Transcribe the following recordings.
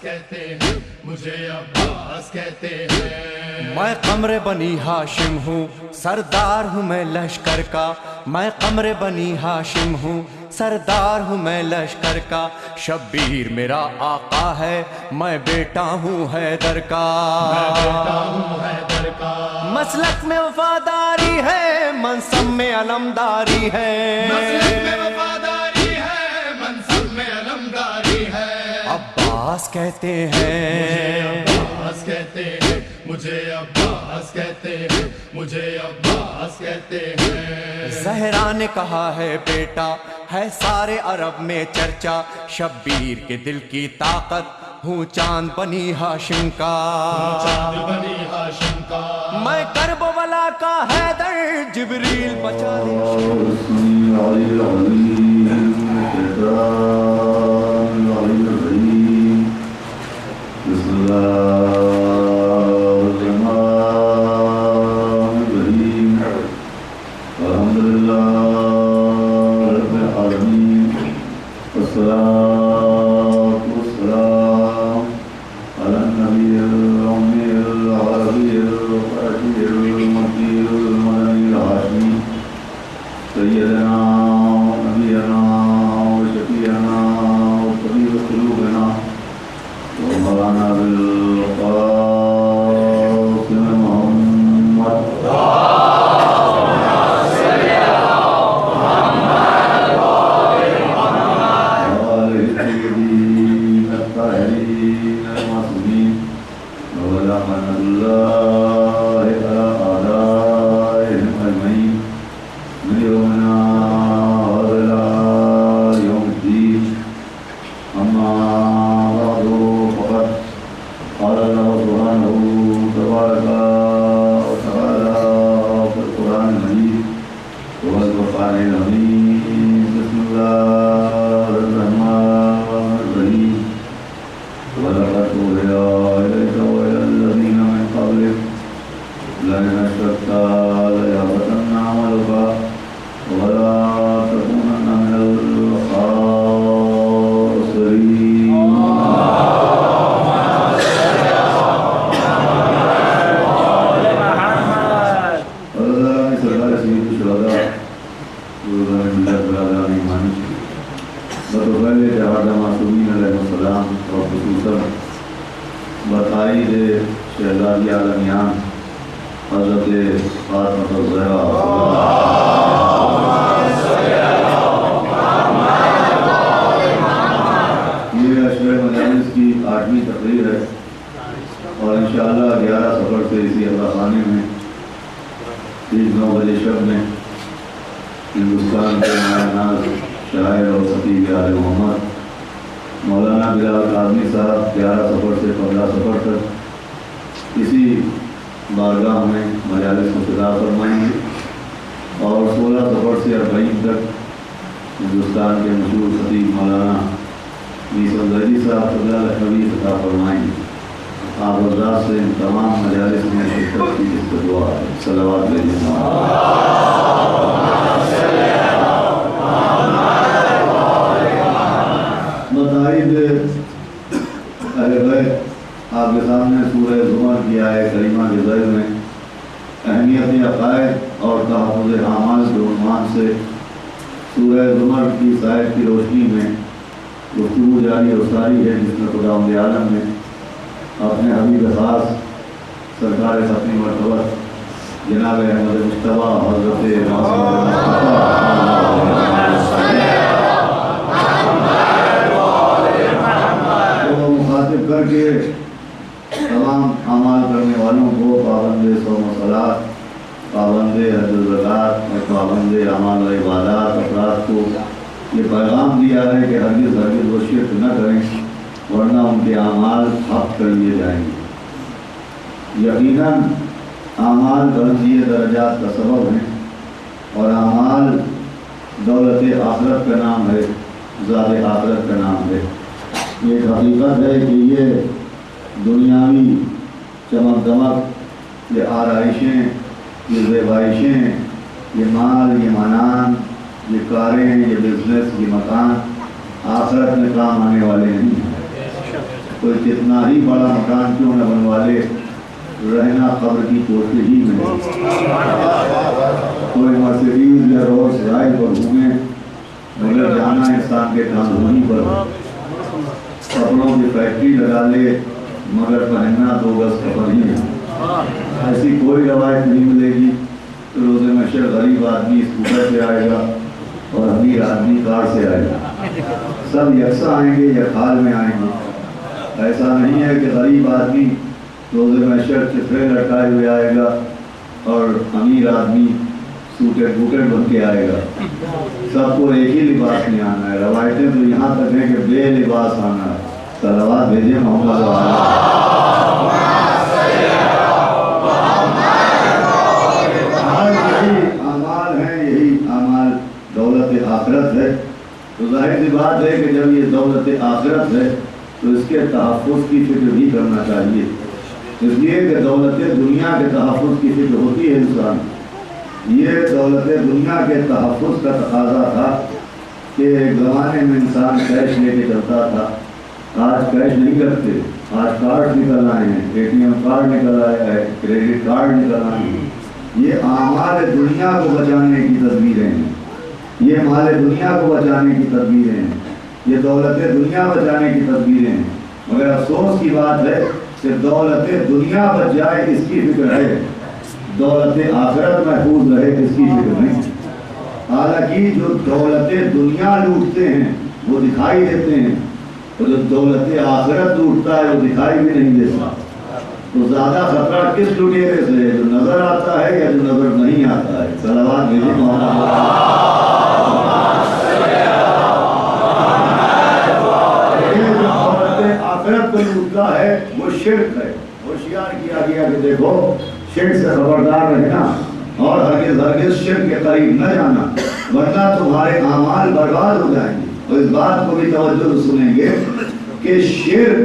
कहते हैं, मुझे अब्बास कहते हैं। मैं कमरे बनी हाशिम हूँ, सरदार हूँ मैं लश्कर का। मैं कमरे बनी हाशिम हूँ, सरदार हूँ मैं लश्कर का। शब्बीर मेरा आका है, मैं बेटा हूँ हैदर का। मैं बेटा हूँ हैदर का। मसलक में वफादारी है, मनसब में अलमदारी है। मसलक में वफादारी है, मनसब में अलमदारी है। अब्बास कहते हैं, अब्बास कहते हैं, मुझे अब्बास कहते हैं, मुझे अब्बास कहते हैं। ज़हरा ने कहा है बेटा, है सारे अरब में चर्चा। शब्बीर के दिल की ताकत हूँ चांद बनी हाशिम का। चांद बनी हाशिम का। मैं करबला का हैदर, जिब्रील बचा ले। शहजादी आलमियान हज़रत फ़ातिमा ज़हरा ये अशरे मजालिस की 8वीं तकरीर है और इंशाअल्लाह 11 सफ़र से इसी अल्लाह में ठीक 9 बजे शब में हिंदुस्तान के नायानाज़ शायर और खतीब आले मोहम्मद मौलाना बिलाल काज़मी साहब 11 सफ़र से 15 सफ़र तक इसी बारगाह में मजालिस को खिताब फरमाएंगे और 16 सफ़र से 40 तक हिंदुस्तान के मशहूर खतीब मौलाना मीसा ज़ैदी साहब लखनवी खिताब फरमाएंगे। आप अल्लाह से तमाम मजालिस में शिरकत की इसको दुआ है। सलावत भेजिए। आपके सामने सूरह ज़ुमर की आयत करीमा के ज़िल में अहमियत अक़ायद और तहफ़्फ़ुज़ आमाल के उन्वान से सूरह ज़ुमर की आयत की रोशनी में गुफ्तगू जारी और सारी है, जिसमें खुदावंद आलम ने अपने हबीब ख़ास सरकार ख़त्मी मरतबत जनाब अहमद मुश्तबा हज़रत को मुखातिब करके तमाम अमाल करने वालों को पाबंदे सौम सलात, पाबंदे हज ज़कात और पाबंदे अमाल इबादत अफराद को ये पैगाम दिया है कि हरगिज़ हरगिज़ वो शिर्क न करें, वरना उनके अमाल हक़ कर लिए जाएंगे। यकीनन अमाल बुलंदी दर्जात का सबब है और अमाल दौलत आखिरत का नाम है, ज़ाद आखिरत का नाम है। ये हकीकत है कि ये दुनियावी चमक दमक, ये आराइशें, ये ज़ेबाइशें, ये माल, ये मनान, ये कारें, ये बिज़नेस, ये मकान आखिरत में काम आने वाले नहीं हैं। कोई कितना ही बड़ा मकान क्यों न बनवा ले, रहना कब्र की कोठी ही में। कोई मर्सिडीज या रोल्स रॉयस पर घूमे, मगर जाना इंसान के कानूनी पर। कपड़ों की फैक्ट्री लगा ले, मगर पहनना 2 गज कपड़ ही है। ऐसी कोई रवायत नहीं मिलेगी। तो रोज़े महशर गरीब आदमी स्कूटर से आएगा और अमीर आदमी कार से आएगा। सब यकसा आएंगे या खाल में आएंगे। ऐसा नहीं है कि गरीब आदमी रोज़े महशर चित्रे लटकाए हुए आएगा और अमीर आदमी सूटेड बूटेड बन के आएगा। सबको एक ही लिबास में आना है। रवायतें तो यहाँ तक है कि बेलिबास आना है। सलावत भेजिए मोहम्मद अमाल है, यही अमाल दौलत आखिरत है। तो जाहिर सी बात है कि जब ये दौलत आखिरत है तो इसके तहफ़्फ़ुज़ की फिक्र भी करना चाहिए। इसलिए कि दौलत दुनिया के तहफ़्फ़ुज़ की फिक्र होती है इंसान। ये दौलत दुनिया के तहफ़्फ़ुज़ का तकाज़ा था कि एक ज़माने में इंसान कैश लेके चलता था। आज कैश नहीं करते, आज कार्ड निकल आए हैं, ATM कार्ड निकल आया है, क्रेडिट कार्ड निकल आए हैं। ये आमाल दुनिया को बचाने की तदबीरें हैं, ये माल दुनिया को बचाने की तदबीरें हैं, ये दौलत दुनिया बचाने की तदबीरें हैं। मगर अफसोस की बात है कि दौलत दुनिया बच जाए इसकी फिक्र है, दौलत आखिरत महफूज रहे इसकी फिक्र नहीं। हालांकि जो दौलत दुनिया लूटते हैं वो दिखाई देते हैं, और जो दौलत आखिरत लूटता है वो दिखाई भी नहीं देता। तो ज़्यादा खतरा किस लुटेरे से है, जो नज़र आता है या जो नज़र नहीं आता है। सलावत भेजिए आखिरत को लूटता है वो शिर्क है। होशियार किया गया कि देखो शिर्क से खबरदार रहना और हरगिज़ हरगिज़ शिर्क के करीब न जाना, वरना तुम्हारे आमाल बर्बाद हो जाएंगे। और इस बात को भी तवज्जो से सुनेंगे कि शिर्क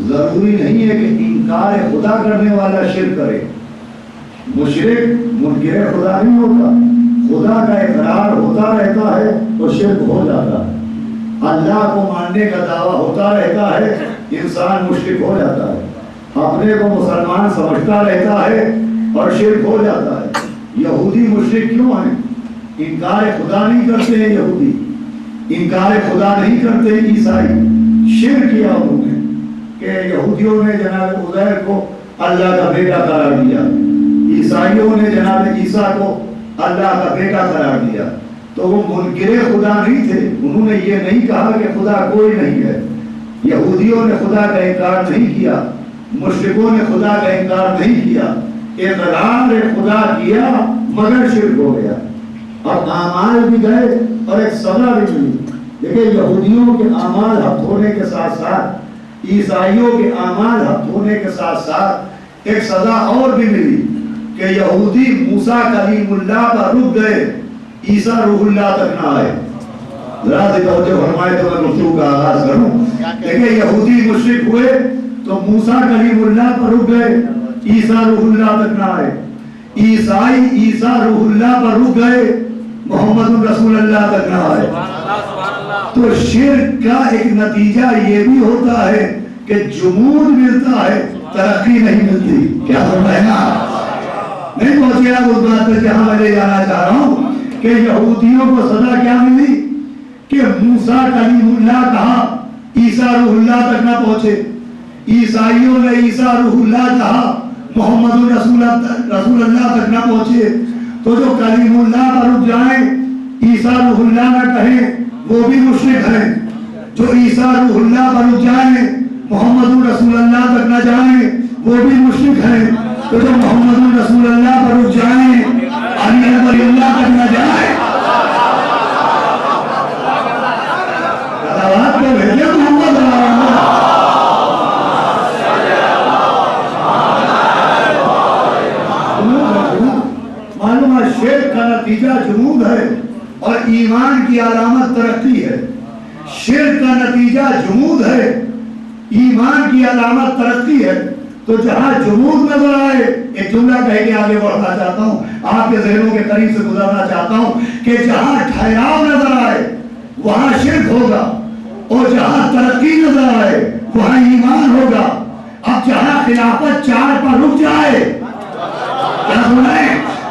जरूरी नहीं है कि इनकार खुदा करने वाला शिर्क करे। मुशरिक मुनकिर खुदा नहीं होता, खुदा का इकरार होता रहता है तो शिर्क हो जाता है। अल्लाह को मानने का दावा होता रहता है, इंसान मुशरिक हो जाता है। अपने को मुसलमान समझता रहता है और शिर्क हो जाता है। यहूदी मुशरिक क्यों हैं? इनकार खुदा नहीं करते हैं यहूदी, इनकार खुदा नहीं करते ईसाई। शिर्क किया उन्होंने कि यहूदियों ने जनाब उज़ैर को अल्लाह का बेटा करार दिया, ईसाइयों ने जनाब ईसा को अल्लाह का बेटा करार दिया। तो वो मुनकिरे खुदा नहीं थे, उन्होंने ये नहीं कहा कि खुदा कोई नहीं है। यहूदियों ने खुदा का इनकार नहीं किया, मुश्रिकों ने खुदा का इनकार नहीं किया, इक़रार खुदा किया मगर शिर्क हो गया। अब आमाल भी गए और एक सजा भी मिली। देखिए यहूदियों के आमाल हफ्त होने के साथ साथ, ईसाइयों के आमाल हफ्त होने के साथ साथ एक सजा और भी मिली कि यहूदी मूसा कलीमुल्लाह पर रुक गए, ईसा रूहुल्लाह तक ना आए। जरा से तवज्जो फरमाए तो मैं गुफ्तगू का आगाज करूं। देखिए यहूदी मुशरिक हुए तो मूसा कलीमुल्लाह पर रुक गए, ईसा रूहुल्लाह तक ना आए। ईसाई ईसा रूहुल्लाह पर रुक गए, मोहम्मद रसूलुल्लाह तक ना आए। तो शिर्क का एक नतीजा ये भी होता है कि जुमूद मिलता है, तरक्की नहीं मिलती। क्या फरमाया? नहीं पहुंचे आप उस बात पर जहां मैं ले जाना चाह रहा हूं कि यहूदियों को सजा क्या मिली कि मूसा कलीमुल्लाह कहा, ईसा रूहुल्लाह तक ना पहुंचे। ईसाइयों ने ईसा रूहुल्लाह कहा, मोहम्मद रसूलुल्लाह तक ना पहुंचे। तो जो कलीमुल्लाह पर रुक जाए, ईसा रूहुल्लाह ना कहे, वो भी मुशरिक है। जो ईसा रूहुल्लाह पर रुक जाए, मोहम्मद रसूलुल्लाह तक ना जाए, वो भी मुशरिक है। तो जो मोहम्मद रसूलुल्लाह पर रुक जाए, अली वलीउल्लाह तक ना जाए, सलावत को भेजे मोहम्मद। मालूम है शिर्क का नतीजा जुमूद है और ईमान की अलामत तरक्की है। शिर्क का नतीजा जुमूद है, ईमान की अलामत तरक्की है। तो जहां जुमूद नजर आए, एक जुमला कह के आगे बढ़ना चाहता हूं, आपके ज़हनों के करीब से गुजरना चाहता हूं कि जहां ठहराव नजर आए वहां शिर्क होगा, और जहां तरक्की नजर आए वहां ईमान होगा। अब जहां खिलाफत 4 पर रुक जाए, क्या सुनाए,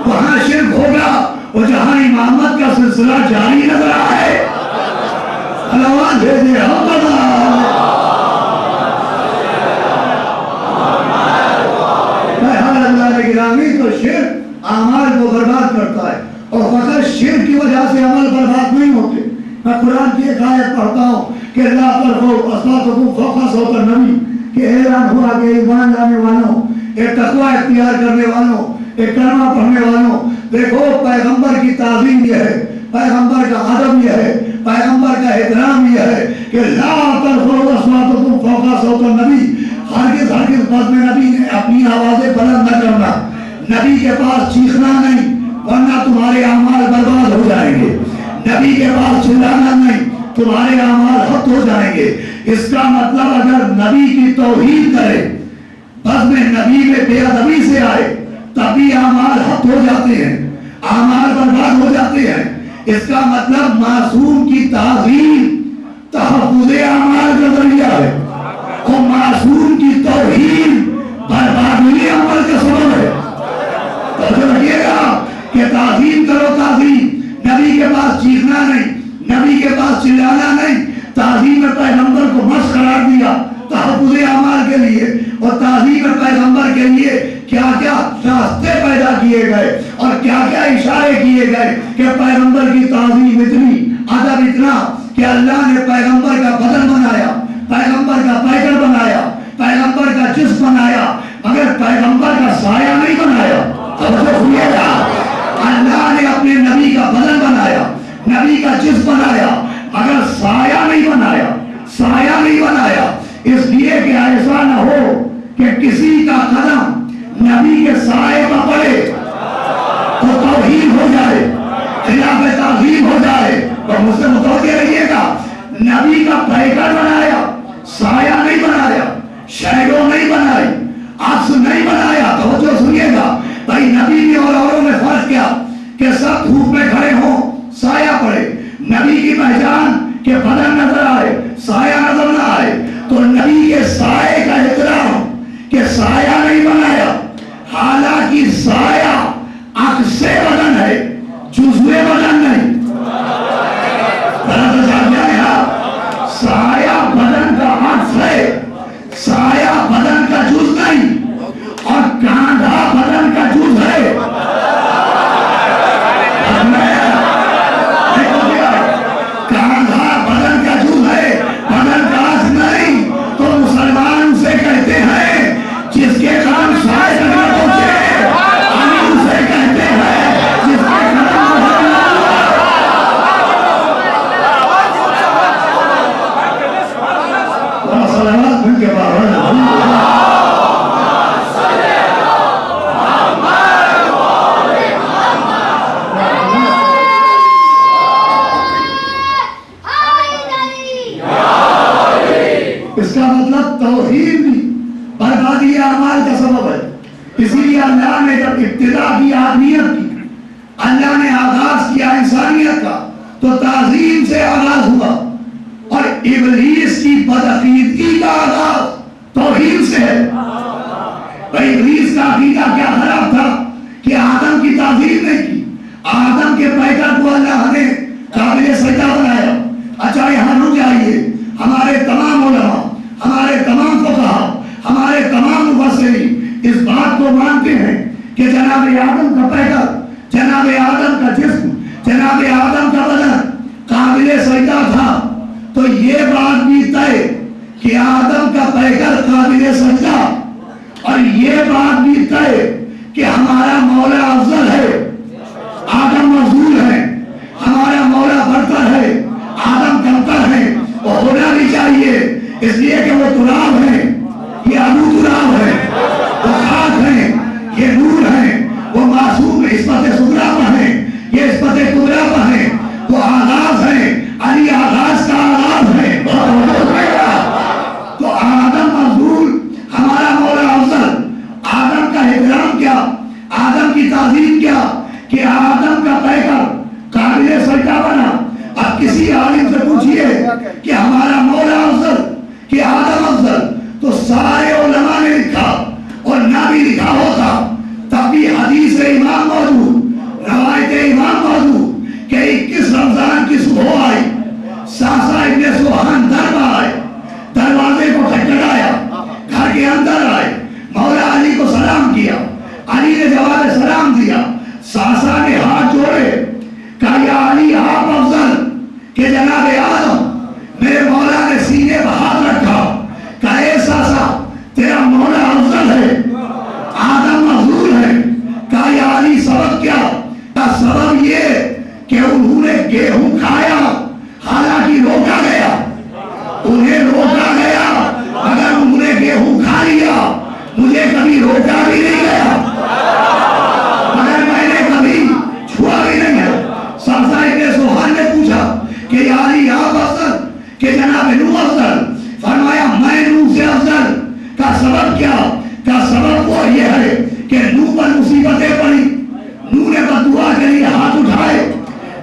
वहां शिर्क होगा। और जहां इमामत का सिलसिला जारी नजर आए, अल्लाह दे दे गिरामी। तो शिर्क अमाल को बर्बाद करता है, और फकत शिर्क की वजह से अमल बर्बाद नहीं होते। मैं कुरान की एक आयत पढ़ता हूँ कि अल्लाह पर हो अस्वातुकुम फौका सौतर नबी, कि ऐलान हुआ कि ईमान लाने वालों, एक तकवा इख्तियार करने वालों, एक कलमा पढ़ने वालों, देखो पैगंबर की ताज़ीम यह है, पैगंबर का अदब यह है, पैगंबर का एहतराम यह है कि ला तरफउ अस्वातुकुम फौका सौतर नबी, हरगिज़ हरगिज़ बज़्म नबी ने अपनी आवाज़ें बुलंद न करना, नबी के पास चीखना नहीं, वरना तुम्हारे अमाल बर्बाद हो जाएंगे। नबी के पास चिल्लाना नहीं, तुम्हारे अमाल हत हो जाएंगे। इसका मतलब अगर नबी की तौहीद करे, बज़्म नबी में बेअदबी से आए, तभी अमाल हत हो जाते हैं, अमाल बर्बाद हो जाते हैं। इसका मतलब मासूम की ताज़ीम तहफ़्फ़ुज़ अमाल का जरिया है, और मासूम की तौहीद बर्बादी अमल का सबब है। तो रखिएगा कि ताज़ीम करो, ताज़ीम, नबी के पास चीखना नहीं, नबी के पास चिल्लाना नहीं। ताज़ीम पैगंबर को मस्त करार दिया तहफ़्फ़ुज़ अमाल के लिए, और ताज़ीम पैगंबर के लिए क्या क्या रास्ते पैदा किए गए और क्या क्या इशारे किए गए कि पैगंबर की ताज़ीम इतनी, अदब इतना कि अल्लाह ने पैगंबर का बदन बनाया, पैगंबर का पैकर बनाया, पैगंबर का जिस्म बनाया, मगर पैगंबर का साया नहीं बनाया। अल्लाह ने अपने नबी का बदन बनाया, नबी का जिस्म बनाया, मगर साया नहीं बनाया, साया नहीं बनाया। इसलिए कि ऐसा न हो कि किसी का कदम नबी के साए पर पड़े तो तौहीन हो जाए, खिलाफ ताज़ीम हो जाए। और मुझसे मुतवज्जह रहिएगा, नबी का पैकर बनाया, साया नहीं बनाया, शैडो नहीं बनाई, अक्स नहीं बनाया। तो जो सुनिएगा भाई, नबी में और औरों में फर्क क्या कि सब धूप में खड़े हों, साया पड़े। नबी की पहचान के बदन नजर आए, साया नजर ना आए। तो नबी के साए का एहतराम कि साया नहीं बनाया, हालांकि साया अक्से बदन है, जुज़्वे बदन नहीं। साया बदन का अक्स है, साया बदन का जुज़ नहीं, और कांधा बदन का जुज़ है। कांधा बदन का जुज़ है, बदन का अक्स नहीं। तो मुसलमान उसे कहते हैं जिसके कदम साए तक न पहुंचे, हम उसे कहते हैं जिसके कदम के बाहर। इसका मतलब तौहीद भी बर्बादी अमाल का सबब है। इसीलिए अल्लाह ने जब इब्तिदा की आदमियत की, अल्लाह ने आगाज किया इंसानियत का, तो ताज़ीम से आगाज हुआ, और इब्लीस की बदअकीदगी का आगाज तौहीद से है। भाई इब्लीस का अकीदा क्या खराब था कि आदम की ताज़ीम नहीं की, आदम के पैकर को अल्लाह ने काबिल सजदा बनाया। अच्छा यहाँ रुक जाइए, हमारे तमाम उलमा, हमारे तमाम फुक़हा, हमारे तमाम मुफस्सिरीन इस बात को मानते हैं कि जनाब आदम का पैकर, जनाब आदम का जिस्म, जनाब आदम का बदन काबिल सजदा था। तो ये बात भी तय कि आदम का पैकर काबिल सजदा, और ये बात भी तय कि हमारा मौला अफजल है, आदम मज़लूल है, हमारा मौला बरतर है, आदम कमतर है, और होना भी चाहिए। इसलिए कि वो तुराब है, ये अबू तुराब है, वो खाक है, ये नूर है, वो मासूम इस्मत सुगरा पर है, ये इस्मत कुबरा पर है, वो आगाज है, अली आगाज का आगाज है। तो आदम मज़लूल, हमारा मौला अफजल, आदम का एहतराम क्या, आदम की ताज़ीम क्या, भी लिखा होता तब भी हदीस इमाम मौजूद, रवायत इमाम मौजूद कि 21 रमजान की सुबह आई, सासा इब्ने सुहान दर आए, दरवाजे को खटखटाया, घर के अंदर आए, मौला अली को सलाम किया, अली ने जवाब सलाम दिया, सासा ने हाथ जोड़े, कहा या अली आप अफजल के जनाब आदम, मेरे मौला ने सीने पर हाथ रखा, कहा ए सासा तेरा मौला अफजल है, आदम मफजूल है, कहा या अली सबब क्या? का सबब ये कि उन्होंने गेहूं खाया, हालांकि रोका गया, उन्हें रोका गया, अगर उन्होंने गेहूं खा लिया, मुझे कभी रोका भी नहीं गया, मगर मैंने कभी छुआ भी नहीं है। सासा इब्ने सुहान ने पूछा कि या अली आप अफजल के जनाब नूह अफजल? फरमाया मैं नूह से अफजल। का सबब क्या? का सबब वो ये है कि नूह पर मुसीबतें पड़ी, नूह ने बददुआ के लिए हाथ उठाए,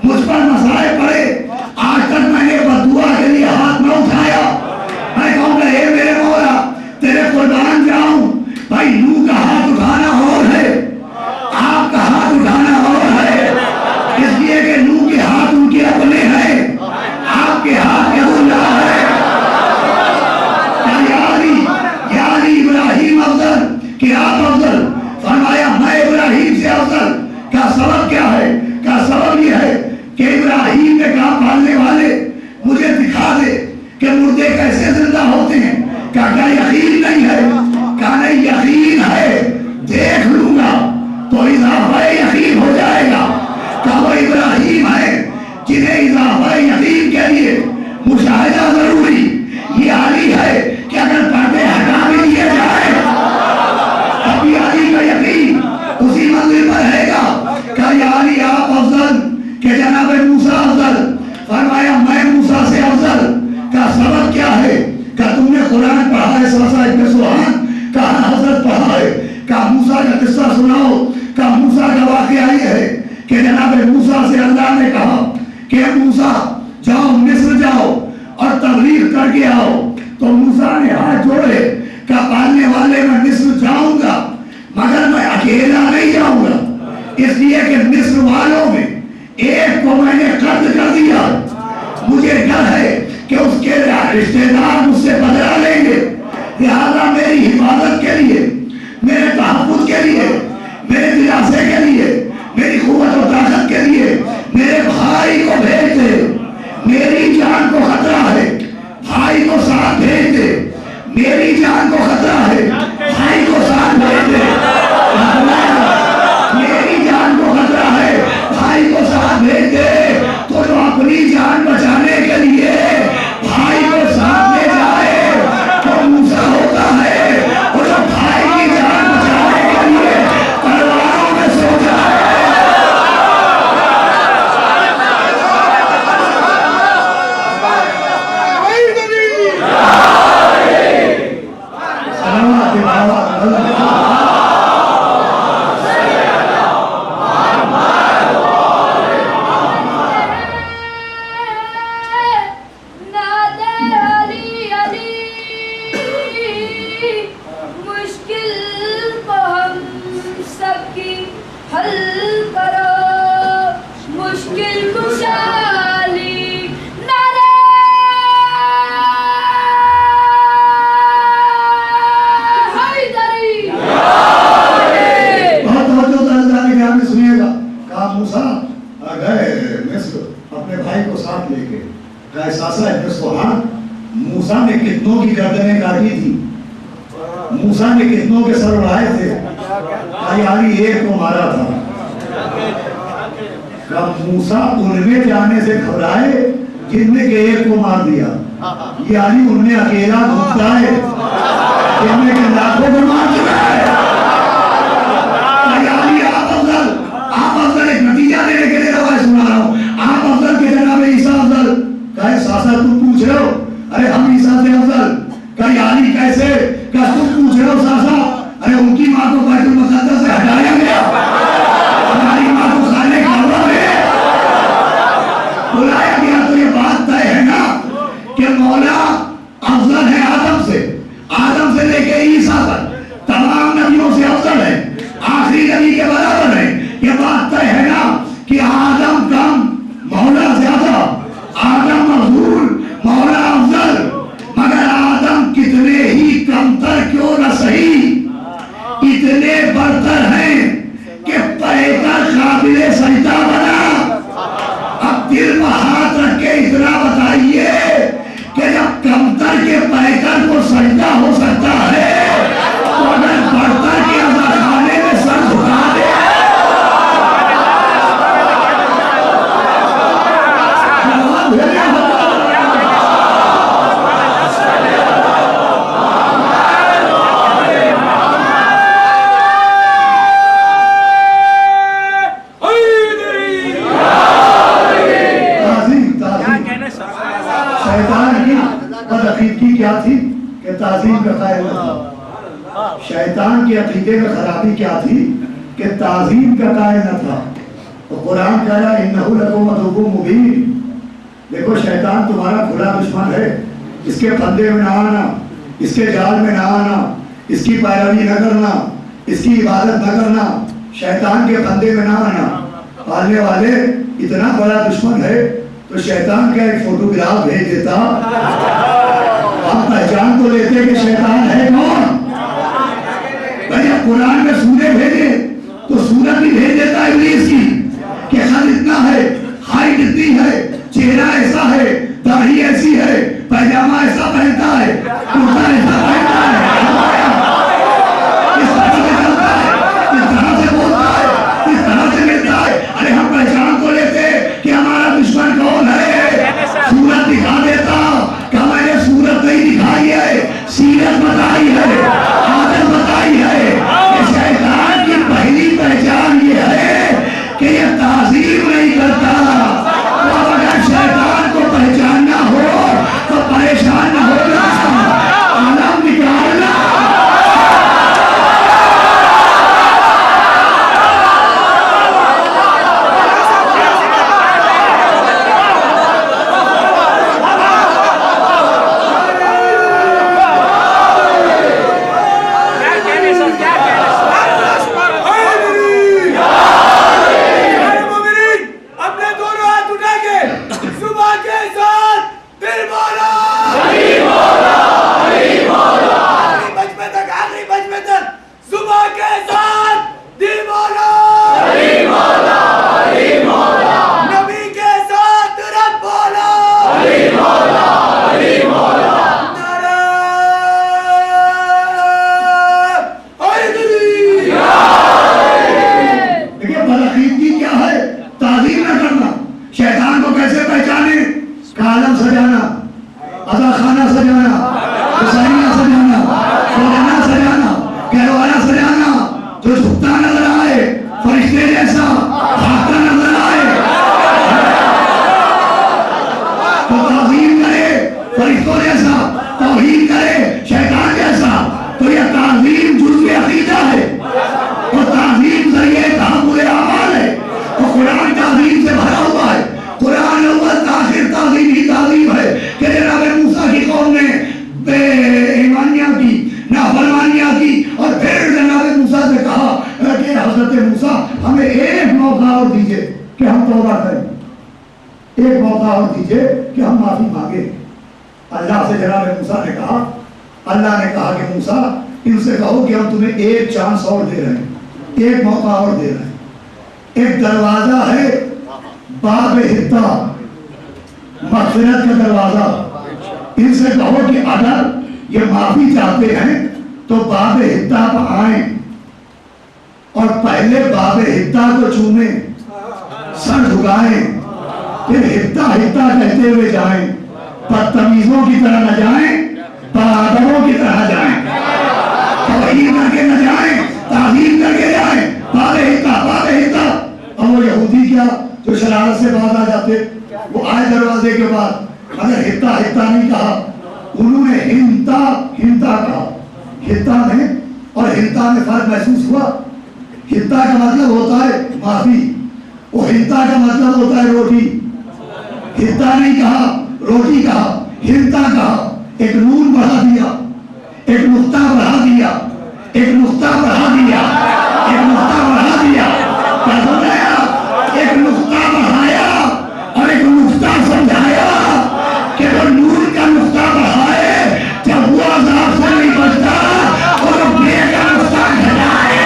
मुझ पर मसाए पड़े, आज तक मैंने बददुआ के लिए हाथ न उठाया। मैं कहूँगा हे मेरे मौला तेरे कुर्बान जाऊं, भाई नूह का हाथ उठाना और है, आपका हाथ उठाना और है, इसलिए कि नूह के हाथ उनके अपने हैं, आपके हाथ के अल्लाह है। यानी इब्राहिम अफजल कि आप अफजल? फरमाया मैं इब्राहिम से अफजल। का सबब क्या है? का सबब यह है कि इब्राहिम ने कहा पालने वाले मुझे दिखा दे कि मुर्दे कैसे जिंदा होते हैं। क्या यकीन नहीं है? क्या नहीं यकीन है, देख लूंगा तो इजाफा यकीन हो जाएगा। क्या वो इब्राहिम है जिन्हें इजाफा यकीन के लिए मुशाहिदा जरूरी? ये अली है कि अगर पर्दे हटा भी दिए जाए तभी अली का यकीन उसी मंजिल पर रहेगा। क्या या अली आप अफजल के जनाब मूसा अफजल? फरमाया मैं मूसा से अफजल। का सबब क्या है? का तुमने कुरान पढ़ा है? सासा इब्ने सुहान का हजरत पढ़ा है? का मूसा का किस्सा सुनाओ। का मूसा का वाकया ये है कि जनाब मूसा से अल्लाह ने कहा कि मूसा जाओ मिस्र जाओ और तबलीग करके आओ। तो मूसा ने हाथ जोड़े, का पालने वाले मैं मिस्र जाऊंगा मगर मैं अकेला नहीं जाऊंगा, इसलिए कि मिस्र वालों में एक को मैंने कत्ल कर दिया, मुझे डर है कि उसके रिश्तेदार मुझसे बदला लेंगे, लिहाजा मेरी हिफाजत के लिए, मेरे तहफ्फुज़ के लिए, मेरे दिलासे के लिए, मेरी कुव्वत और ताकत के लिए मेरे भाई को भेज दे, मेरी जान को खतरा है, भाई को साथ भेज दे, मेरी जान को खतरा है, भाई को साथ भेज दे, मेरी जान को खतरा है, भाई को साथ भेज दे। तो जो अपनी जान बचाने के लिए भाई को साथ ले जाए तो मूसा होता है, और जो भाई की जान बचाने के लिए तलवारों में सो जाए मूसा ने कितनों की गर्दनें काटी थी, मूसा ने कितनों के सर उड़ाए थे, यानी एक को मारा था। मूसा उनमें जाने से घबराए जिनमें के एक को मार दिया, यानी उनमें अकेला घूमता है जिनमें के लाखों को मार चुका है। यानी आप अफजल एक नतीजा देने के लिए रवायत सुना रहा हूँ। आप अफजल के जनाब ईसा अफजल कहे सासा तुम पूछ रहे हो, अरे हम ईसा से अफजल। कहीं यानी कैसे? क्या तुम पूछ रहे हो सासा? अरे उनकी माँ को बैतुल मुक़द्दस से हटाया गया, हमारी माँ को खाने का बुलाया गया। तो ये बात तय है ना कि मौला अफजल है आदम से लेके ईसा तक, तमाम नबियों से अफजल शैतान के अकीदे में खराबी क्या थी कि ताजीम का कायल न था। तो कुरान कह रहा इन्नहु लकुम अदुव्वुम मुबीन। देखो शैतान तुम्हारा खुला दुश्मन है, इसके फंदे में ना आना, इसके जाल में ना आना, इसकी पैरवी न करना, इसकी इबादत न करना, शैतान के फंदे में ना आना। पालने वाले इतना बड़ा दुश्मन है तो शैतान का एक फोटोग्राफ भेज देता, आप पहचान तो लेते कि शैतान है कौन। भैया कुरान में सूरत भेजे तो सूरत भी भेज देता है इब्लीस की कि कद इतना है, हाइट इतनी है, चेहरा ऐसा है, दाढ़ी ऐसी है, पैजामा ऐसा पहनता है, कुर्ता ऐसा पहनता है, इस तरह से चलता है, इस तरह से बोलता है, इस तरह से मिलता है। अरे हम पहचान तो लेते कि हमारा दुश्मन कौन है। सूरत दिखा देता कि मैंने सूरत नहीं दिखाई है, सीरत बताई है, आदत बताई है। शैतान की पहली पहचान ये है कि ये ताज़ीम नहीं करता। तो अगर शैतान को पहचानना हो तो परेशान न होना, आलम निकालना। एक मौका और दीजिए कि हम माफी मांगे। अल्लाह से जनाब मूसा ने कहा, अल्लाह ने कहा कि मूसा इनसे कहो कि हम तुम्हें एक चांस और दे रहे हैं, एक मौका और दे रहे हैं। एक दरवाजा है बाब हित्ता, मग़फ़िरत का दरवाजा। इनसे कहो कि अगर ये माफी चाहते हैं तो बाब हित्ता पर आए और पहले बाब हित्ता को चूमे, सर झुकाएं, फिर हित्ता हित्ता कहते हुए जाएं। बदतमीजों की तरह न जाएं, बहादुरों की तरह जाएं, तौहीद करके न जाएं, ताज़ीम करके जाएं। बाबे हित्ता। और वो यहूदी क्या जो शरारत से बाहर आ जाते, वो आए दरवाजे के बाद, अगर हित्ता हित्ता नहीं कहा, उन्होंने हिंता कहा। हित्ता में और हिंता में फर्क महसूस हुआ। हित्ता का मतलब होता है माफी, वो हिंता का मतलब होता है रोटी। हित्ता नहीं कहा, रोटी कहा, हिंता कहा। एक नून बढ़ा दिया, एक नुक्ता बढ़ा दिया, एक नुक्ता बढ़ा दिया, एक नुक्ता बढ़ा दिया। क्या समझाया? एक नुक्ता बढ़ाया और एक नुक्ता समझाया कि वो नून का नुक्ता बढ़ाए जब वो अज़ाब से नहीं बचता और बे का नुक्ता घटाए।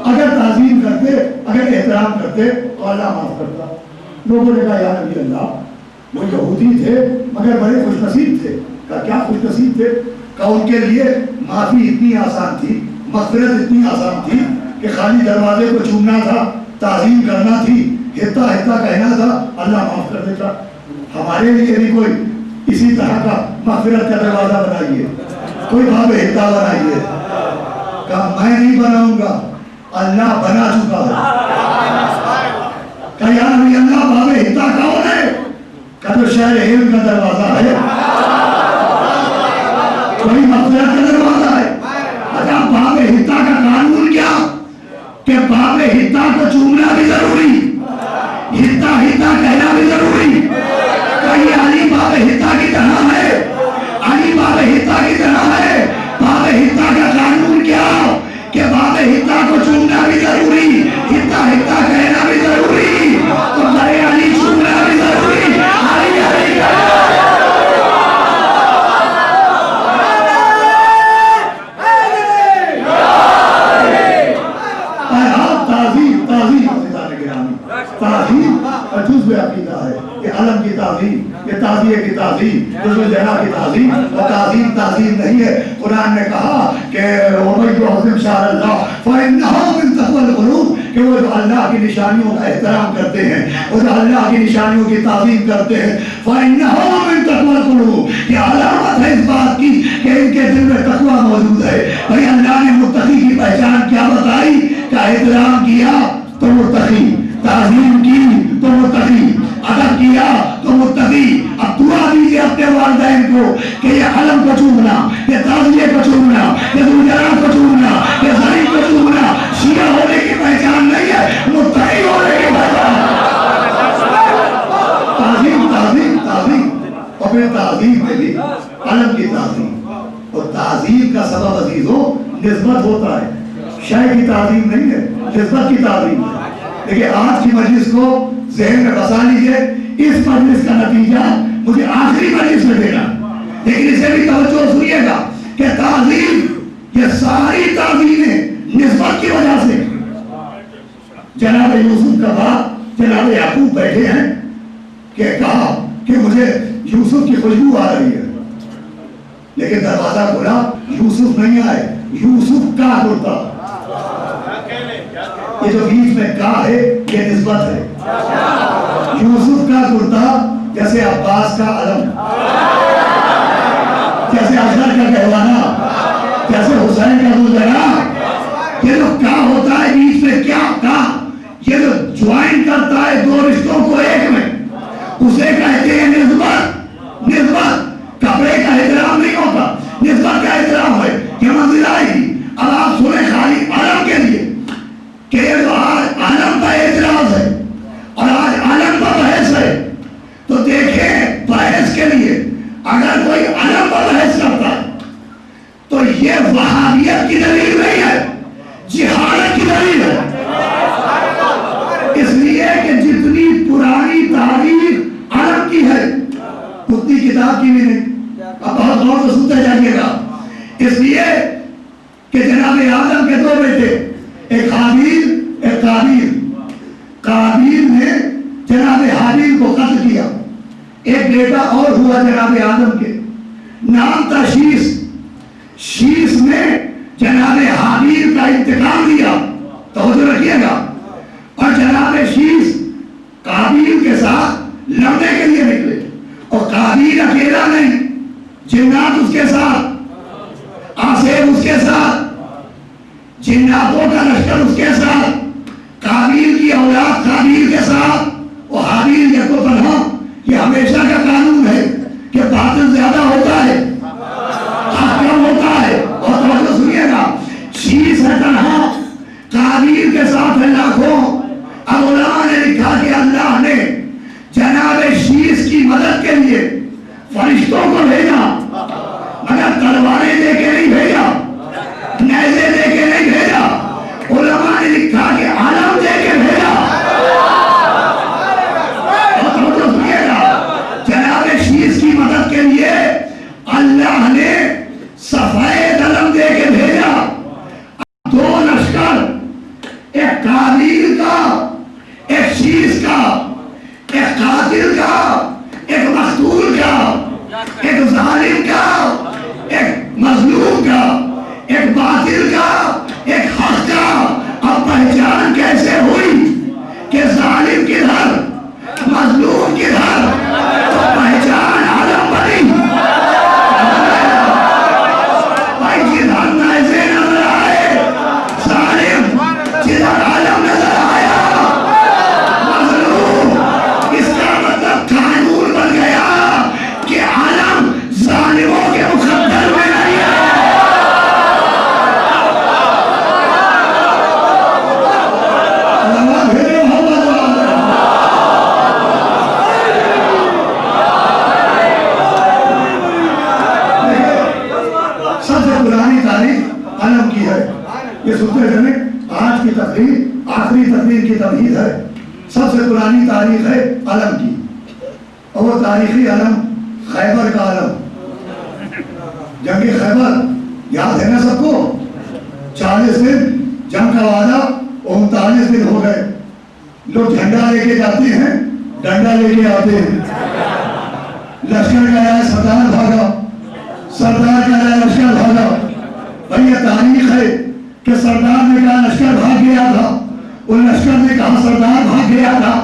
अगर ताज़ीम करते, अगर एहतराम करते तो अल्लाह माफ करता। लोगों ने कहा या नबी अल्लाह, वो यहूदी थे मगर बड़े खुशनसीब थे। का क्या खुशनसीब थे? का उनके लिए माफी इतनी आसान थी, मग़फ़िरत इतनी आसान थी कि खाली दरवाजे को चूमना था, ताज़ीम करना थी, हित्ता हित्ता कहना था, अल्लाह माफ कर देता। हमारे लिए भी कोई इसी तरह का मग़फ़िरत का दरवाजा बनाइए, कोई बाबे हित्ता बनाइए। कहा मैं नहीं बनाऊंगा, अल्लाह बना चुका है। कहा या नबी अल्लाह बाबे हित्ता कौन है? का तो शहर हिंद का दरवाजा है, कोई मग़फ़िरत का दरवाजा है। अच्छा, बाब हित्ता का कानून क्या कि बाब हित्ता को चूमना भी जरूरी, हित्ता हित्ता कहना भी जरूरी। कहीं अली बाब हित्ता की तरह है, अली बाब हित्ता की तरह है। बाब हित्ता का कानून क्या कि बाब हित्ता को चूमना भी जरूरी, हित्ता हित्ता कहना भी जरूरी, तो बड़े अली चूमना भी जरूरी। अली अली अकीदा है, ये अलम की ताज़ीम, ये ताज़िये की ताज़ीम, जुज़्व जना की ताज़ीम, और ताज़ीम ताज़ीम नहीं है। कुरान ने कहा कि वमन युअज़्ज़िम शाअरल्लाह फ़इन्नहु मिन तक़वल क़ुलूब, कि वो जो अल्लाह की निशानियों का एहतराम करते हैं, वो जो अल्लाह की निशानियों की ताज़ीम करते हैं, फ़इन्नहु मिन तक़वल क़ुलूब, ये अलामत है इस बात की कि इनके दिल में तक़वा मौजूद है। भाई अल्लाह ने मुत्तकी की पहचान क्या बताई? का एहतराम किया तो मुत्तकी, ताज़ीम की तो मुत्तकी, अदब किया तो मुत्तकी। अब दुआ दीजिए अपने वालिदैन को कि ये अलम को चूमना, ये ताज़िये को चूमना, ये ज़ुलजलाल को चूमना, ये ज़रीब को चूमना शिया होने की पहचान नहीं है, मुत्तकी होने की पहचान। ताज़ीम ताज़ीम ताज़ीम, और फिर ताज़ीम में भी अलम की ताज़ीम, और ताज़ीम का सबब अजीजों निस्बत होता है, शय की ताज़ीम नहीं है, निस्बत की ताज़ीम है। देखिए आज की मजलिस को ज़हन में बसा लीजिए, इस मजलिस का नतीजा मुझे आखिरी मजलिस में देना, लेकिन इसे भी तवज्जो सुनिएगा कि ताज़ीम, ये सारी ताज़ीमें निस्बत की वजह से। जनाब यूसुफ का बाप जनाब याकूब बैठे हैं कि कहा कि मुझे यूसुफ की खुशबू आ रही है, लेकिन दरवाजा खोला, यूसुफ नहीं आए, यूसुफ का कुर्ता। ये जो बीच में का है ये निस्बत है। यूसुफ का कुर्ता जैसे अब्बास का अलम, जैसे अजहर का कहवाना, जैसे हुसैन का ज़ुलजना, ये जो का होता है बीच में क्या का, ये जो ज्वाइन करता है दो रिश्तों को एक में, उसे कहते हैं निस्बत। निस्बत कपड़े का एहतराम नहीं होता, निस्बत का एहतराम है। ये मंजिल आएगी। अब आप सुने खाली अलम के लिए कि ये जो आज आलम का एतराज है और आज आलम का बहस है, तो देखें बहस के लिए अगर कोई आलम पर बहस करता है तो ये वहाबियत की दलील नहीं है, जिहादत की दलील है। इसलिए कि जितनी पुरानी तारीख आलम की है उतनी किताब की भी नहीं। अब बहुत गौर से सुनते जाइएगा। इसलिए कि जनाब आदम के दो बेटे, एक हाबील एक काबील। काबील ने जनाब हाबील को कत्ल किया। एक बेटा और हुआ जनाब आदम के, नाम था शीश। शीश ने जनाब हाबील का इंतकाम लिया, तवज्जो रखिएगा। और जनाब शीश काबील के साथ लड़ने के लिए निकले, और काबील अकेला नहीं, जिन्नात उसके साथ, आसेब उसके साथ, जिन्नातों का लश्कर उसके साथ, काबील की औलाद काबील के साथ, और हाबील को तन्हा। ये हमेशा का कानून है कि बातिल ज्यादा होता है, हक कम होता है। और तवज्जो सुनिएगा, शीश है तन्हा, काबील के साथ है लाखों। अब उलमा ने लिखा कि अल्लाह ने जनाब शीश की मदद के लिए फरिश्तों को भेजा, मगर तलवारें लेके नहीं भेजा, नेज़े लेके नहीं भेजा। उलमा ने लिखा कि आलम लेके भेजा। और तो सुनिएगा, जनाब शीश की मदद के लिए अल्लाह ने सफेद अलम देके भेजा। दो लश्कर, एक काबील का सुनते चले। आज की तकरीर आखिरी तकरीर की तमहीद है। सबसे पुरानी तारीख है अलम की, और वो तारीखी अलम खैबर का अलम। जंग खैबर याद है ना सबको? 40 दिन जंग का वादा, 39 दिन हो गए। लोग झंडा लेके जाते हैं, डंडा लेके आते हैं। लश्कर का आया सरदार भागा, सरदार का आया लश्कर भागा। भाई ये तारीख है कि सरदार ने कहा लश्कर भाग गया था, और लश्कर ने कहा सरदार भाग गया था।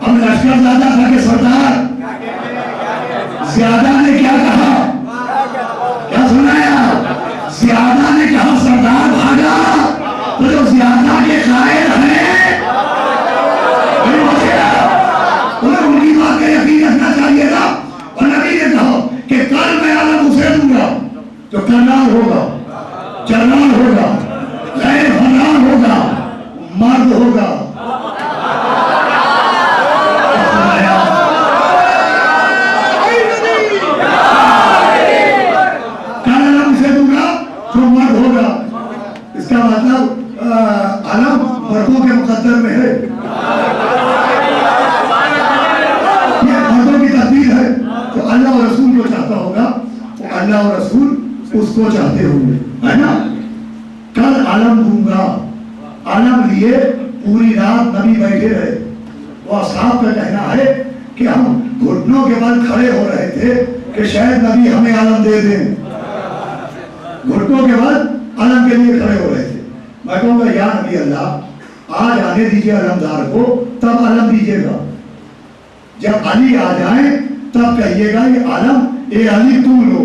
अब लश्कर ज्यादा था कि सरदार ज्यादा ने क्या कहा? क्या सुनाया? ज्यादा ने कहा सरदार भागा। तो जो ज्यादा के कायल हैं उन्हें उनकी बात का यकीन रखना चाहिए था। और नबी ने कहा कि कल मैं आलम उसे दूंगा जो करनाल होगा, जरनाल होगा, गैर फरनाल होगा, मर्द होगा। कल आलम उसे दूंगा जो मर्द होगा। इसका मतलब आलम मर्दों के मुकद्दर में है, ये मर्दों की तकदीर है। तो अल्लाह और रसूल को चाहता होगा, वो अल्लाह और रसूल उसको चाहते होंगे, है ना? कल आलम दूंगा, आलम लिए पूरी रात नबी बैठे रहे। वो असहाब का कहना है कि हम घुटनों के बल खड़े हो रहे थे कि शायद नबी हमें आलम दे दें। घुटनों के बल आलम के लिए खड़े हो रहे थे। मैं कहूँगा या नबी अल्लाह, आज आने दीजिए अलमदार को, तब आलम दीजिएगा। जब अली आ जाए तब कहिएगा ये आलम, ये अली तुम लो,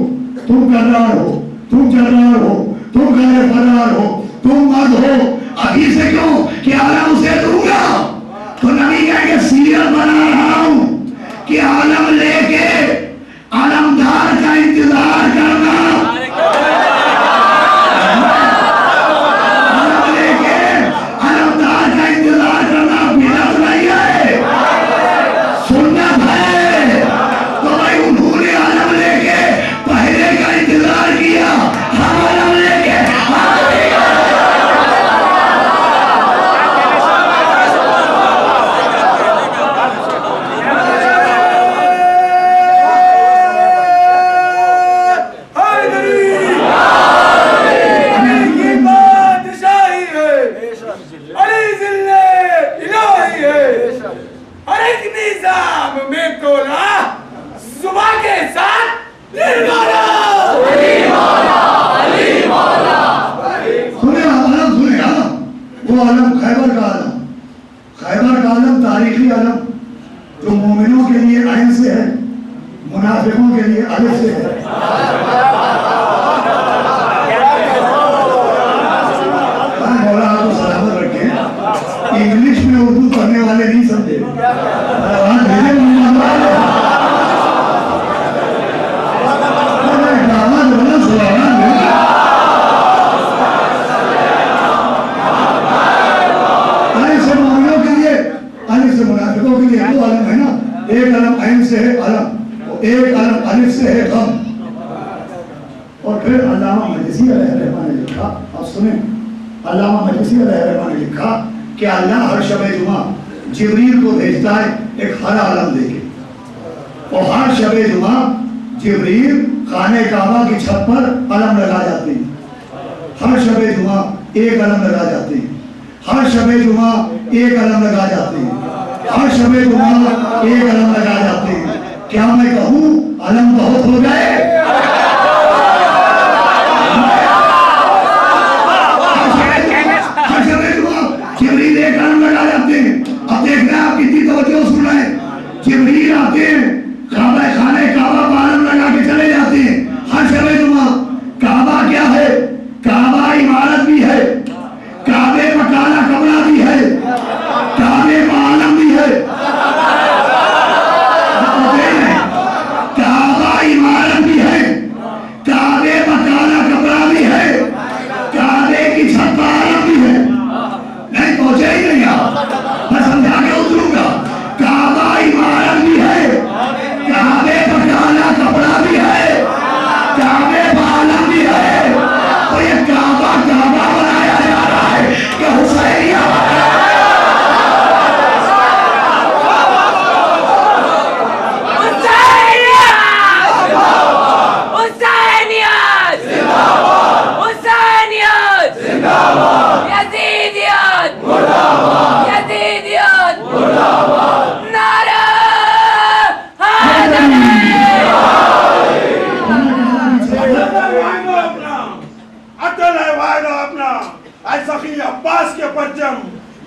तुम करनार हो, तुम जरनार हो, तुम गैर फरनार हो, तुम मर्द हो। अभी से क्यों कि आलम उसे दूंगा। तो नबी कहेंगे सीरियल बना रहा हूं कि आलम लेके आलमदार का इंतजार करना। आलम लेके आलमदार का इंतजार करना बिदअत नहीं है, सुन्नत है। तो भाई उन्होंने आलम लेके पहले का इंतजार किया, हम आलम लेके तारीखी आलम जो मोमिनों के लिए ऐन से है, मुनाफिकों के लिए अलिफ से है। मौला आपको सलामत रखे। इंग्लिश में उर्दू पढ़ने वाले नहीं समझे, मुनाफिकों के लिए दो अलम है ना, एक अलम ऐन से है अलम, एक अलम अलिफ से है गम। और फिर अल्लामा मजलिसी अलैहिर्रहमान ने लिखा, आप सुने, अल्लामा मजलिसी अलैहिर्रहमान ने लिखा कि अल्लाह हर शब जुमा जिब्रील को भेजता है एक हरा अलम लेके, और हर शब जुमा जिब्रील खाने काबा की छत पर अलम लगा जाते हैं। हर शब जुमा एक अलम लगा जाते हैं, हर शब जुमा एक अलम लगा जाते हैं, हर शब जुमा एक अलम लगा जाते हैं। क्या मैं कहूँ अलम बहुत हो गए? हर शब जुमा जिब्रील एक अलम लगा जाते हैं। अब देखना आप कितनी तवज्जो सुन रहे हैं। जिब्रील आते हैं, काबा खाने काबा पर अलम लगा के चले जाते हैं। हर शब जुमा काबा क्या है? काबा इमारत भी है, काबे में काला कमरा भी है, काबे में आलम भी है, काबा इमारत भी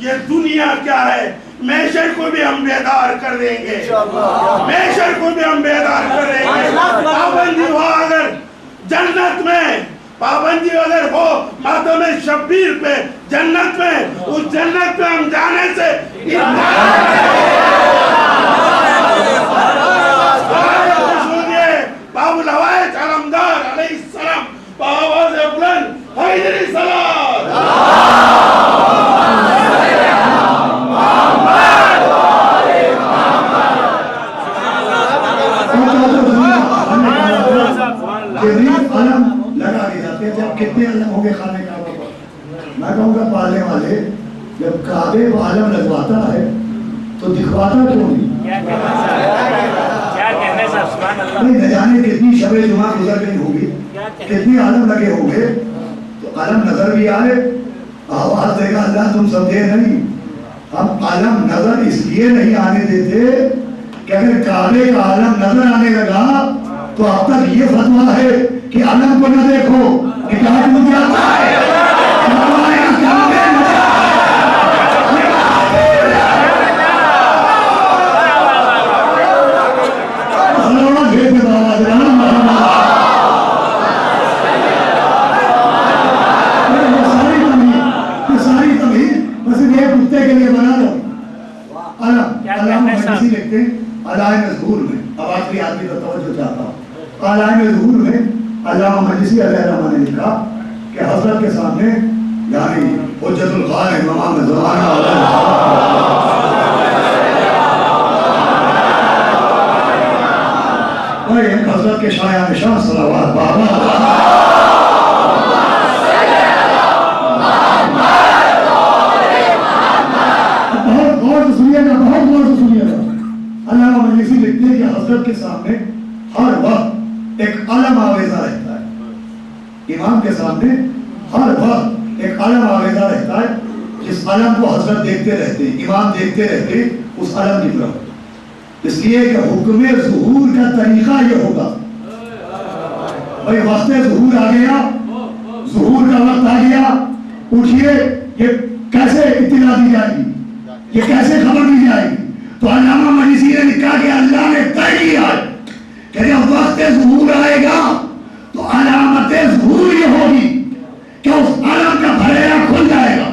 ये दुनिया क्या है, मैशर को भी हम बेदार कर देंगे, मैशर को भी हम बेदार कर देंगे। पाबंदी हो अगर जन्नत में, पाबंदी अगर हो मातम शब्बीर पे जन्नत में, उस जन्नत पे हम जाने से बाबुल हवाइज अलमदार अलैहिस्सलाम बावाज़ बुलंद हैदरी सलात। आलम लगा के जाते थे। अब कितने आलम हो गए खाने काबा पर? मैं कहूँगा पालने वाले जब काबे को आलम लगवाता है तो दिखवाता क्यों नहीं? न जाने कितनी शबे जुमा गुजर गई होगी, कितने आलम लगे होंगे, तो आलम नजर भी आए, आवाज देगा अल्लाह तुम समझे नहीं। हम आलम नजर इसलिए नहीं आने देते कि अगर काबे का आलम नजर आने लगा तो अब तक ये फतवा है कि आलम को न देखो, निकाह मुझे आता है। अल्लामा मजलिसी अलैहिर्रहमान ने लिखा कि हज़रत के सामने यानी हुज्जतुल क़ाइम इमाम ज़माना और एक हज़रत के शाया निशान सलावत बाबा बहुत गौर से सुनिएगा, बहुत गौर से सुनिएगा। अल्लामा मजलिसी लिखते हैं कि हज़रत के सामने हर वक्त एक आलम आवेजा रहता है। इमाम के सामने हर वक्त एक आलम आवेजा रहता है, जिस आलम को हजरत देखते रहते, इमाम देखते रहते उस आलम की तरफ। इसलिए कि हुक्म ज़ुहूर का तरीका ये होगा, भाई वक्त ज़ुहूर आ गया, ज़ुहूर का वक्त आ गया, उठिए, ये कैसे इत्तिला दी जाएगी, ये कैसे खबर दी जाएगी? तो अल्लामा मजलिसी ने लिखा कि अल्लाह ने तय किया कि जब वक्त ज़ुहूर आएगा तो अलामत ज़ुहूर ये होगी कि उस आलम का भरेरा खुल जाएगा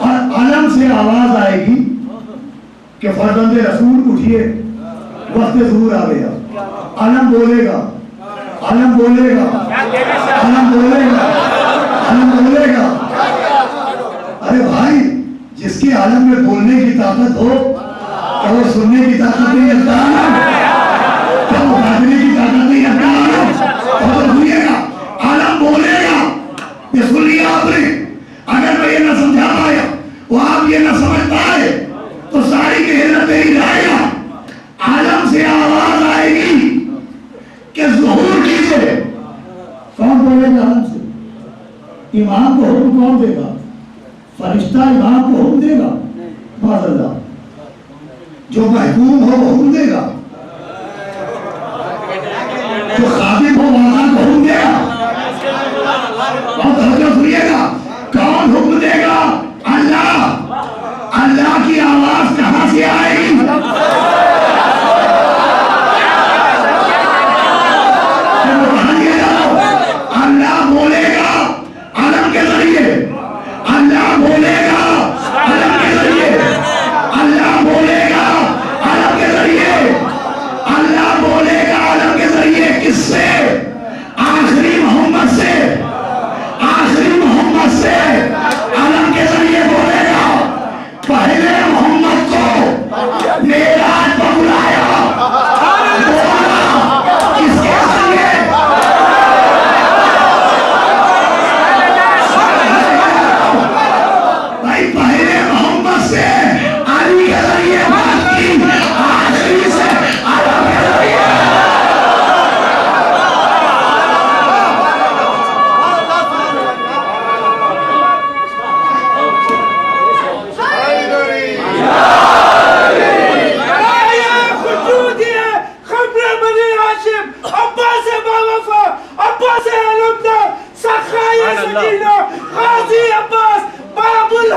और आलम से आवाज आएगी कि फर्जंदे रसूल उठिए, वक्त ज़ुहूर आ गया। आलम बोलेगा, आलम बोलेगा, आलम बोलेगा, आलम बोलेगा। अरे भाई, जिसके आलम में बोलने की ताकत हो क्या वो सुनने की ताकत नहीं रखता? क्या वो बांटने की ताकत नहीं रखता? और तो सुनिएगा, आलम बोलेगा। ये सुन लिया आपने? अगर मैं ये ना समझा पाया, वो आप ये ना समझ पाए, तो सारी गहरत ही जाएगा। आलम से आवाज आएगी कि ज़ुहूर कीजिए। कौन बोलेगा आलम से? इमाम को हुक्म कौन देगा? फरिश्ता इमाम को हुक्म देगा? माज़अल्लाह, जो महकूम हो वो हुक्म देगा, जो खादिम हो वाला को हुक्म देगा। और हजरत सुनिएगा, कौन हुक्म देगा? अल्लाह। अल्लाह की आवाज कहां से आएगी? अल्लाह बोलेगा आलम के जरिए, अल्लाह बोलेगा आलम के जरिए, अल्लाह बोलेगा आलम के जरिए, अल्लाह बोलेगा आलम के जरिए। किससे? आखिरी मोहम्मद से, आखिरी मोहम्मद से आलम के जरिए बोलेगा। पहले मोहम्मद को मेराज पर बुलाया, बोला किसके जरिए? भाई पहले मोहम्मद से अली के जरिए बात की, आखिरी से आलम के जरिए। अब्बास अलमदार, सखाए सकीना, गाजी अब्बास, बाबुल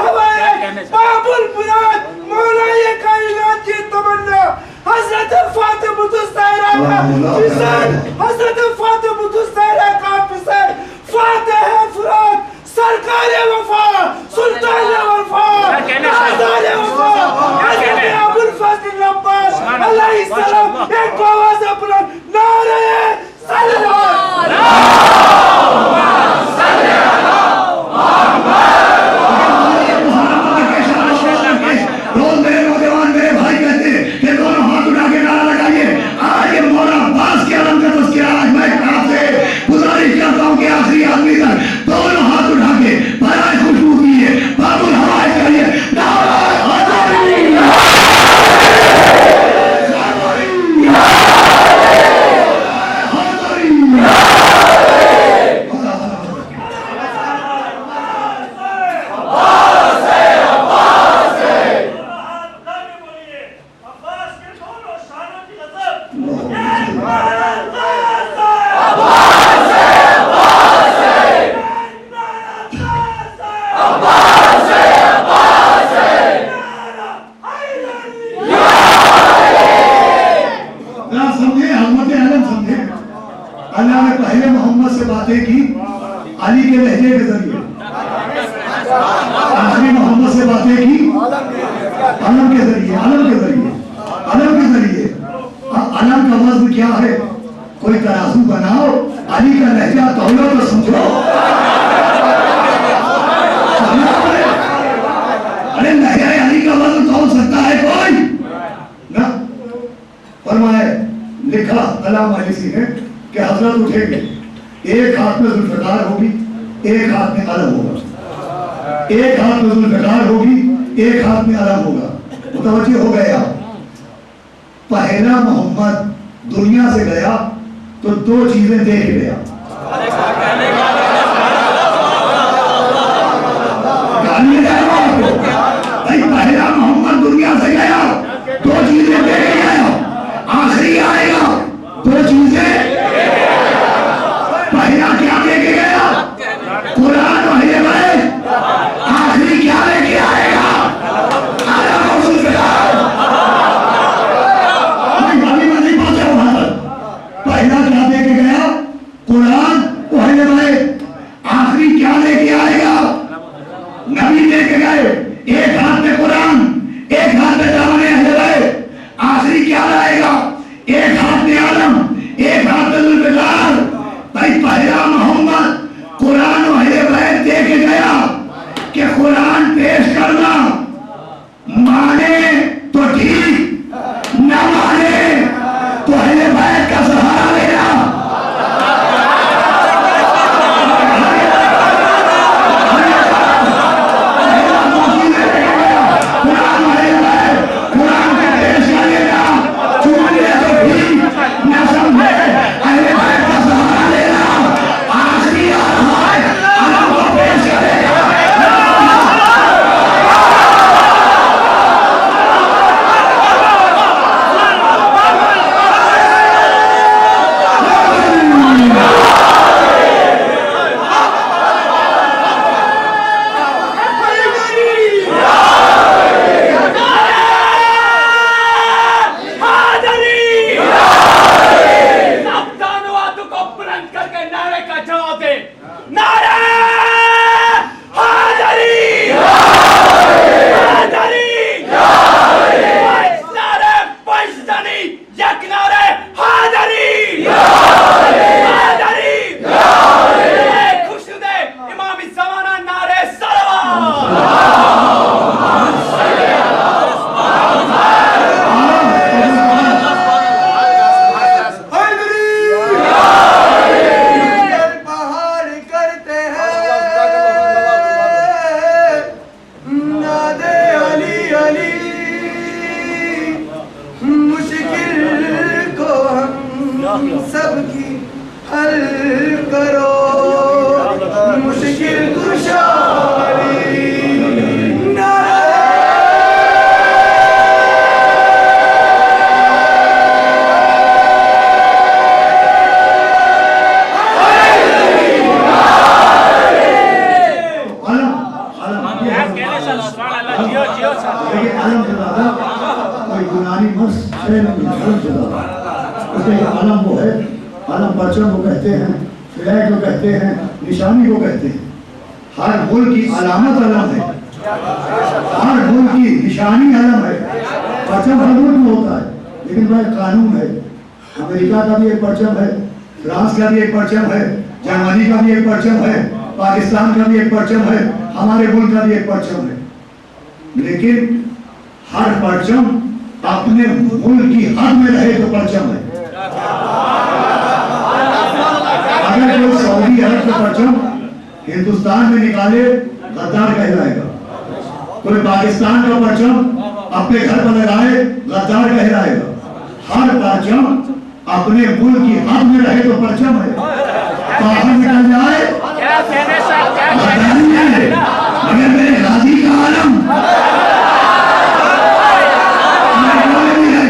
एक आवाज से बुलंद नारे रोज मेरे नौजवान मेरे भाई कहते हैं कि दोनों हाथ उठा के नारा लगाइए। आज ये मौला अब्बास के आलम का तज़किरा आज मैं आपसे गुजारिश करता हूँ कि आखिरी आदमी तक दोनों हाथ उठा के बराए खुशबू कीजिए, बाबुल हवाए करिए नारा अली के लहजे के जरिए, आखिरी मोहम्मद से बातें की अलम के जरिए, अलम के जरिए, अलम के जरिए। अलम का वज़न क्या है? कोई तराजू बनाओ, अली का लहजा तौलो तो समझो। अरे लहजा अली का वज़न तौल सकता है कोई ना? फरमाए लिखा कलाम अली ने कि हजरत उठेंगे, एक हाथ में जुल्फ़िकार होगी, एक हाथ में अलम होगा, एक हाथ में जुल्फ़िकार होगी, एक हाथ में अलम होगा। मुतवज्जे हो गए आप? पहला मोहम्मद दुनिया से गया तो दो चीजें दे के गया। भाई पहला मोहम्मद दुनिया से गया, दो चीजें दे के गया, आखिरी आएगा दो चीजें। पहला क्या दे के गया? कुरान और हिदायत। आखिरी क्या लेके आएगा? नहीं पहुंचे वहां तक। पहला क्या दे के गया? कुरान और हिदायत। आखिरी क्या लेके आएगा? नबी लेके गए, एक हाथ में कुरान, एक हाथ में दामन हिदायत। आखिरी क्या लाएगा? एक हाथ में आलम, एक हाथ में जुल्फ़िकार। भाई पहला मोहम्मद कुरान और हिदायत दे के गया कि कुरान पेश करना, माने तो ठीक, न माने तो हिदायत का सहारा लेना। कुरान के पेश कर लेना, चुनने तो ठीक, न समझे हिदायत का सहारा लेना। आखिरी अलम को पेश करेगा। सबकी हल करो मुश्किल कुशारी। अलम वो है, अलम परचम को कहते हैं, फ्लैग को कहते हैं, निशानी को कहते हैं। हर मुल्क की अलामत अलम है, हर मुल्क की निशानी अलम है। परचम हर मुल्क में होता है, लेकिन भाई कानून है, अमेरिका का भी एक परचम है, फ्रांस का भी एक परचम है, जर्मनी का भी एक परचम है, पाकिस्तान का भी एक परचम है, हमारे मुल्क का भी एक परचम है। लेकिन हर परचम अपने मुल्क की हद में रहे तो परचम है। अगर कोई सऊदी अरब का परचम हिंदुस्तान में निकाले गद्दार कहलाएगा, कोई पाकिस्तान का परचम अपने घर पर लगाए गद्दार कहलाएगा। हर परचम अपने मुल्क की हद में रहे तो परचम है, बाहर निकल जाए गद्दारी है। मगर मेरे गाजी का आलम भी है,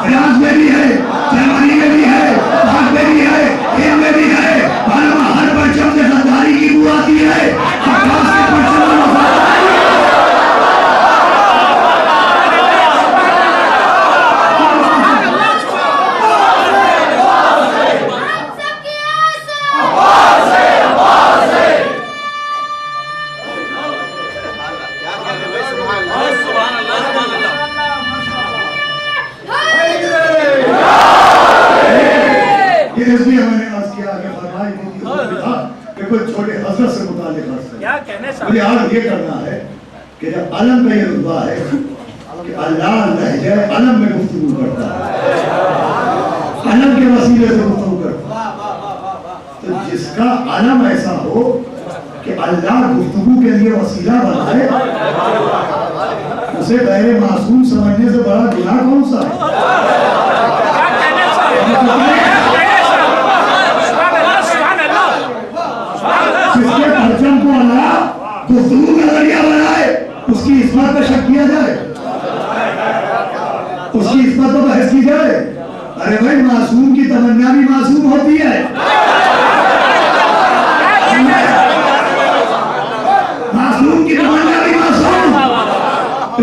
फ्रांस में भी है, जर्मनी में भी है, भारत में भी है, इंडिया में भी है। हर परचम से गद्दारी की बू आती है। इसलिए मैंने अर्ज किया कि फरमाई कि कोई छोटे हजरत से मुतालिक मुझे आज ये करना है कि जब अलम का ये रुतबा है कि अल्लाह लहजे अलम में गुफ्तगू करता है, अलम के वसीले से गुफ्तगू करता है, तो जिसका अलम ऐसा हो कि अल्लाह गुफ्तगू के लिए वसीला बनाए, उसे गैर मासूम समझने से बड़ा गुनाह कौन सा है? जिसके परचम को अल्लाह गुफ्तगू का जरिया बनाए, उसकी इस्मत पे शक किया जाए, उसकी इस्मत पर बहस की जाए। अरे भाई, मासूम की तमन्ना भी मासूम होती है, मासूम की तमन्ना भी मासूम।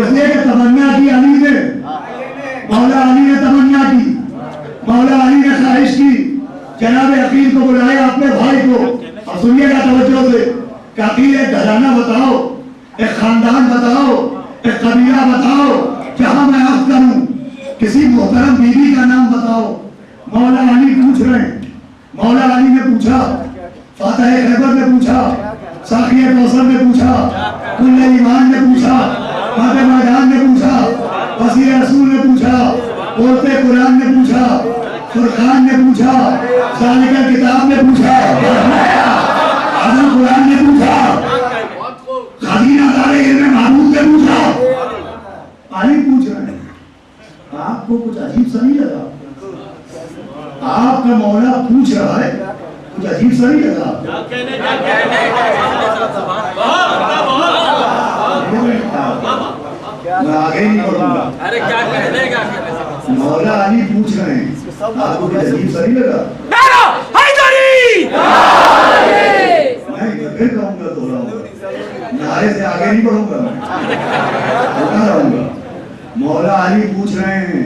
इसलिए कि तमन्ना की अली ने, मौला अली ने तमन्ना की, मौला अली ने ख्वाहिश की, जनाब अकील को बुलाया अपने भाई को। अब सुनिएगा तवज्जो से कि अकील एक घराना बताओ, एक खानदान बताओ, एक कबीला बताओ जहां मैं अर्ज करूं, किसी मोहतरम बीवी का नाम बताओ। मौला अली पूछ रहे हैं, मौला अली ने पूछा, फातह खैबर ने पूछा, साकिया कौसर ने पूछा, कुल्ले ईमान ने पूछा, फातिमा जान ने पूछा, वसीर रसूल ने पूछा, बोलते कुरान ने पूछा, फुरकान ने पूछा, सालिका किताब ने पूछा, आजम कुरान ने पूछा, खजीना दारे इल्म महबूब ने पूछा। अली पूछ रहे हैं, आपको कुछ अजीब सा नहीं लगा? आपका मौला पूछ रहा है, कुछ अजीब सा नहीं लगा? मैं आगे नहीं बढ़ूंगा। अरे क्या कहने का? मौला अली पूछ रहे हैं, आपको कुछ अजीब सा नहीं लगा? मैं फिर कहूंगा, दोहराऊंगा, नारे से आगे नहीं बढ़ूंगा, मैं रहूंगा। मौला अली पूछ रहे हैं,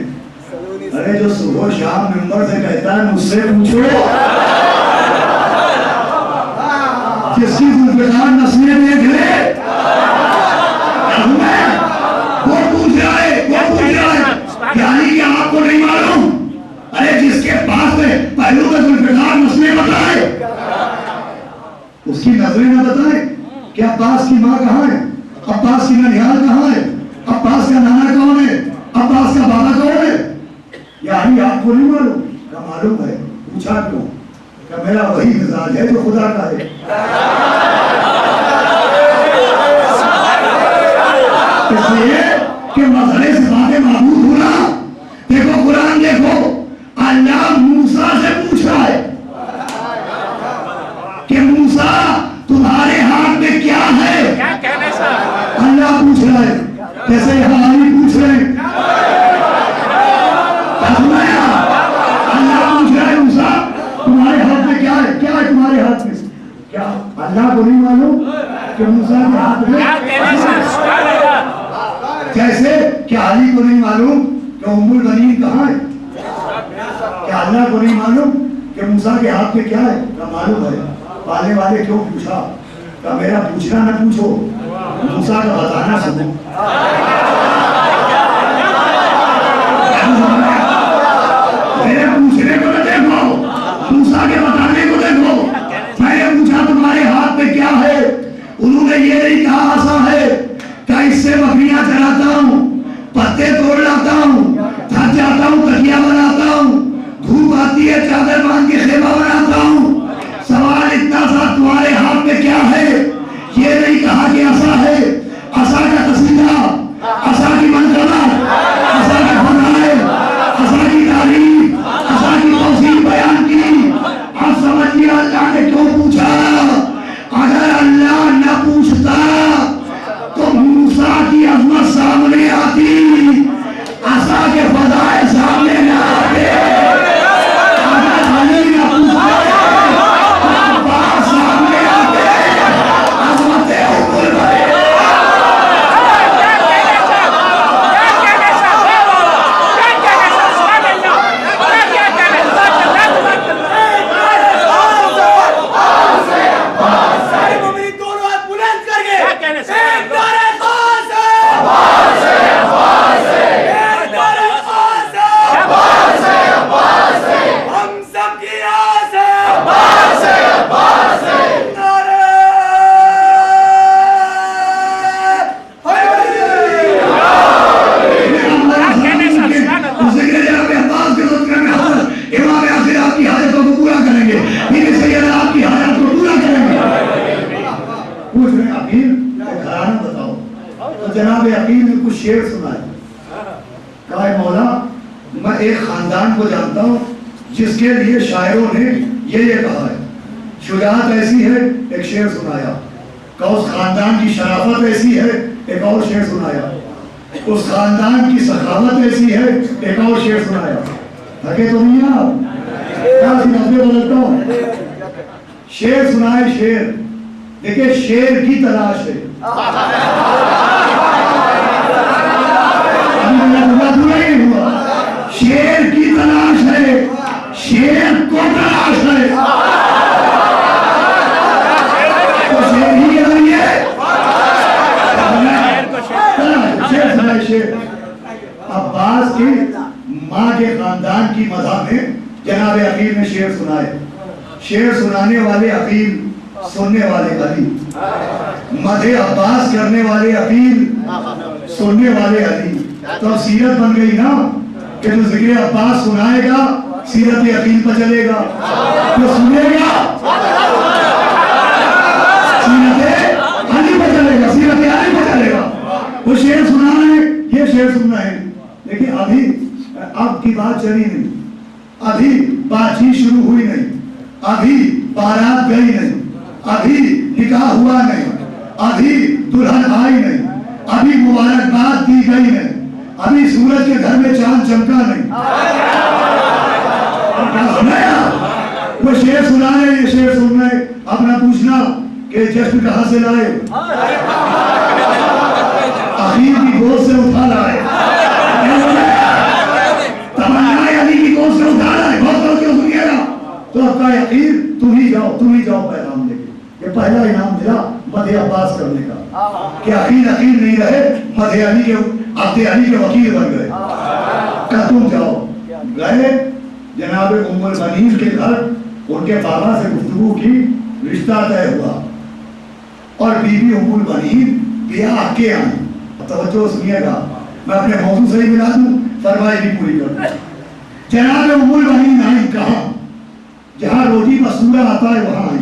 अरे जो सुबह शाम मिंबर से कहता है मुझसे पूछो, जिसकी जुल्फ़िकार नस्लें देख ले, वो पूछ रहा है, वो पूछ रहा है यानी कि आपको नहीं मालूम? अरे जिसके पास में पहलू का जुल्फ़िकार नस्लें बताए, उसकी नजरें न बताए कि अब्बास की माँ कहाँ है, अब्बास की ननिहाल कहाँ है, अब्बास का नाना कौन है, अब्बास का बाबा कौन है? यानी आपको नहीं मालूम? क्या मालूम है? पूछा क्यों? क्या मेरा वही मिजाज है जो खुदा का है? इसलिए कि मसले से बातें महबूब होना। देखो कुरान देखो, अल्लाह मूसा से पूछ रहा है कि मूसा तुम्हारे हाथ में क्या है? क्या कहने से? अल्लाह पूछ रहा है, जैसे यहाँ अली पूछ रहे हैं। अल्लाह पूछ रहा है, मूसा तुम्हारे हाथ में क्या है? क्या है तुम्हारे हाथ में? क्या अल्लाह को नहीं मालूम कि मूसा के हाथ में? जैसे क्या अली को नहीं मालूम कि उम्मुल बनीन कहाँ है? क्या अल्लाह को नहीं मालूम कि मूसा के हाथ में क्या है? क्या मालूम है? पालने वाले क्यों पूछा? क्या मेरा पूछना न पूछो, मूसा का बताना सुनो। करेंगे, फिर सैयद आपकी हालत को पूरा करेंगे। पूछ रहे अकील घराना बताओ, तो जनाब अकील ने कुछ शेर सुनाए। कहा मौला मैं एक खानदान को जानता हूँ जिसके लिए शायरों ने ये कहा है, शुजाअत ऐसी है, एक शेर सुनाया। कहा उस खानदान की शराफत ऐसी है, एक और शेर सुनाया। उस खानदान की सखावत ऐसी है, एक और शेर सुनाया। थके तो नहीं आप? क्या बदलता हूँ, शेर सुनाए शेर। देखिए शेर की तलाश है, शेर की तलाश है, शेर को तलाश है, तो शेर ही के जरिए शेर सुनाए शेर। अब्बास की माँ के खानदान की मदह में जनाब अकील ने शेर सुनाए। शेर सुनाने वाले अकील, सुनने वाले अली, मदे अब्बास करने वाले अकील, सुनने वाले अली। तो सीरत बन गई ना कि तो जिक्र अब्बास सुनाएगा, सीरत अकील पर चलेगा, तो सुनेगा सीरत अली पर चलेगा, सीरत अली पर चलेगा। वो शेर सुनाना है, ये शेर सुनना है। लेकिन अभी अब की बात चली नहीं, अभी बातचीत शुरू हुई नहीं, अभी बारात गई नहीं, अभी निकाह हुआ नहीं, अभी दुल्हन आई नहीं, अभी मुबारकबाद दी गई नहीं, अभी सूरज के घर में चांद चमका नहीं। वो शेर सुना है, ये शेर सुन रहे। अब ना पूछना कि जश्न कहां से लाए, अकील की गोद से उठा लाए, तमन्नाए अली की गोद से उठा लाए। बहुत लोग क्यों सुनिएगा, तो आपका यकीन तुम ही जाओ पैगाम लेके। ये पहला इनाम मिला मदे अब्बास करने का कि अकील नहीं रहे, मदे अली के अब्दे अली के वकील बन गए। क्या तुम जाओ गए जनाब उम्मुल बनीन के घर, उनके बाबा से गुफ्तगू की, रिश्ता तय हुआ और बीबी उम्मुल बनीन ब्याह के आई। तवज्जो सुनिएगा, मैं अपने मौजू से ही मिला दूं, फरमाइश भी पूरी कर दूं। जनाब उम्मुल बनीन आई कहाँ? जहाँ रोटी पर सूरा आता है वहां आई,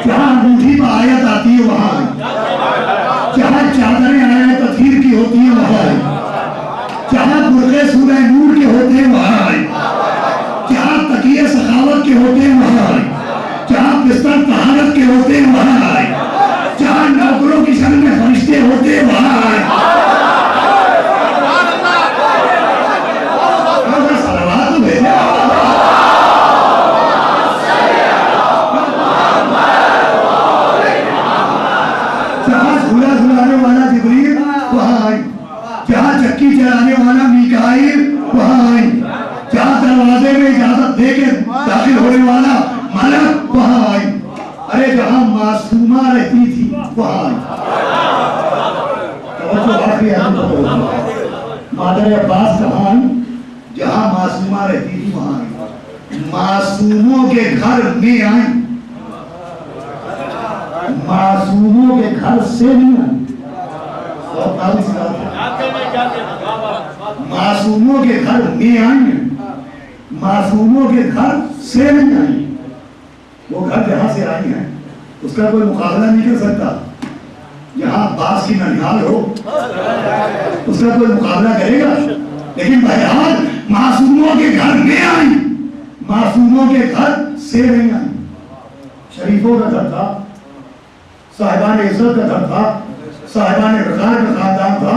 जहाँ अंगूठी पर आयत आती है वहां आई, जहाँ चादरें आयत तफसीर की होती है वहां आई, जहाँ बुर्क़े सूरह नूर के होते हैं वहां आई, जहाँ तकिए सखावत के होते हैं वहां आई, जहाँ बिस्तर तहारत के होते हैं वहां आई, जहाँ नौकरों की शक्ल में फरिश्ते होते हैं वहां आए। सलावत तो भेजे, जहाँ झूला झुलाने वाला जिब्रील वहां आई, जहाँ चक्की चलाने वाला मीकाईल वहां आई, जहाँ दरवाजे में इजाजत देके दाखिल होने वाला मलक वहां आई। अरे जहाँ मासूमा रहती थी वहां मादर अब्बास कहाँ आई? जहाँ मासूमा रहती थी वहां आई। मासूमों के घर में आई, मासूमों के घर से नहीं आई। मासूमों के घर में आई, मासूमों के घर से नहीं आई। वो घर जहां से आई है उसका कोई मुकाबला नहीं कर सकता। जहां अब्बास की ननिहाल हो उसका कोई मुकाबला करेगा। लेकिन बहरहाल मासूमों के घर में आई, मासूमों के घर से नहीं आई। शरीफों का घर था, साहिबान इज्जत का घर था, साहिबान वक़ार का खानदान था,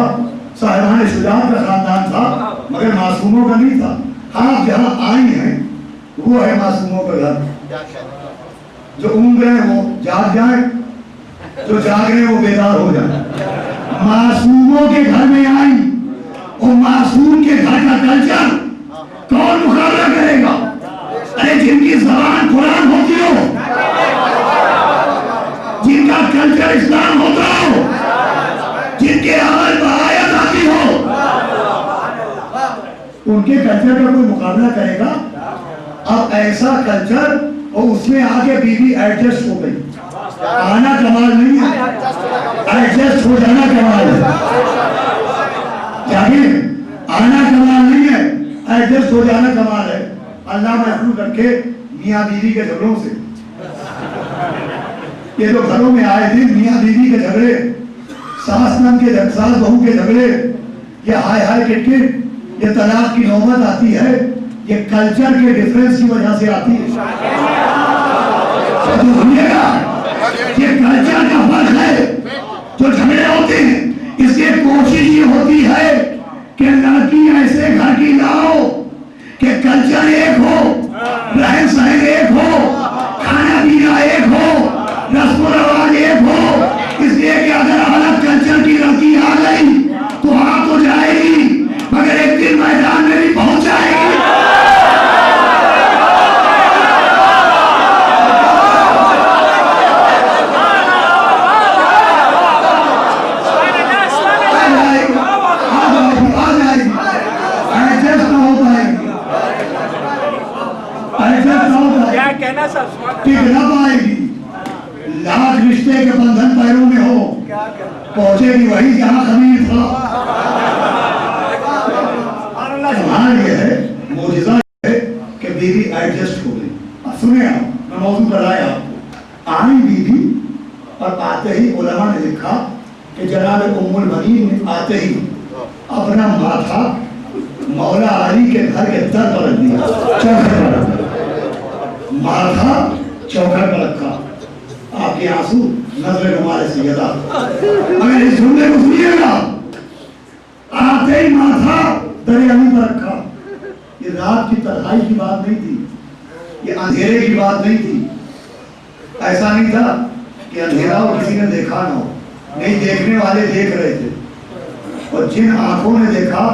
साहिबान शुजाअत का खानदान था, मगर मासूमों का नहीं था। हाँ जहाँ आई हैं वो है मासूमों का घर। जो ऊँग रहे हैं वो जाग जाए, जो जाग रहे हैं वो बेदार हो जाए। मासूमों के घर में आई और मासूम के घर का कल्चर कौन मुकाबला करेगा? अरे जिनकी ज़बान कुरान होती हो, जिनका कल्चर इस्लाम होता हो, जिनके अमल में आयत आती हो, उनके कल्चर का कोई मुकाबला करेगा? अब ऐसा कल्चर और उसमें आके बीवी एडजस्ट हो गई। आना कमाल नहीं है, एडजस्ट हो जाना कमाल है। जानिए आना कमाल नहीं है, एडजस्ट हो जाना कमाल है। अल्लाह महफूज रखे मियाँ बीवी के झगड़ों से। ये जो घरों में आए दिन मियाँ बीवी के झगड़े, सास बहू के झगड़े, ये हाय हाय किटकिट, ये तलाक की नौबत आती है, ये कल्चर के डिफरेंस की वजह से आती है। तो सुनिएगा, ये कल्चर का फर्क है जो झगड़े होते हैं। इसकी कोशिश ये होती है कि लड़की ऐसे घर की लाओ कि कल्चर एक हो, रहन सहन एक हो, खाना पीना एक हो, रस्म रिवाज एक हो। इसलिए कि अगर अलग कल्चर की लड़की आ गई तो आ तो जाएगी, मगर एक दिन मैदान में भी पहुंच जाएगी। कहना सर टिकना पाएगी। लाख रिश्ते के बंधन पैरों में हो, पहुंचेगी वही जहां खमीर था। कमाल ये है, मौजूदा है कि बीवी एडजस्ट हो गई। अब सुने आप, मैं मौजूद बताया आपको। आई बीवी और आते ही उलमा ने लिखा कि जनाब उम्मुल बनीन ने आते ही अपना माथा मौला अली के घर के दर पर रख दिया, चौखट पर रख दिया, माथा चौखट पर रखा। आपके आंसू नजर हमारे सैयदा, अगर इस जुमले को सुनिएगा, आते ही माथा दर अली पर रखा। ये रात की तन्हाई की बात नहीं थी, ये अंधेरे की बात नहीं थी। ऐसा नहीं था कि अंधेरा हो किसी ने देखा ना हो, नहीं, देखने वाले देख रहे थे। और जिन आंखों ने देखा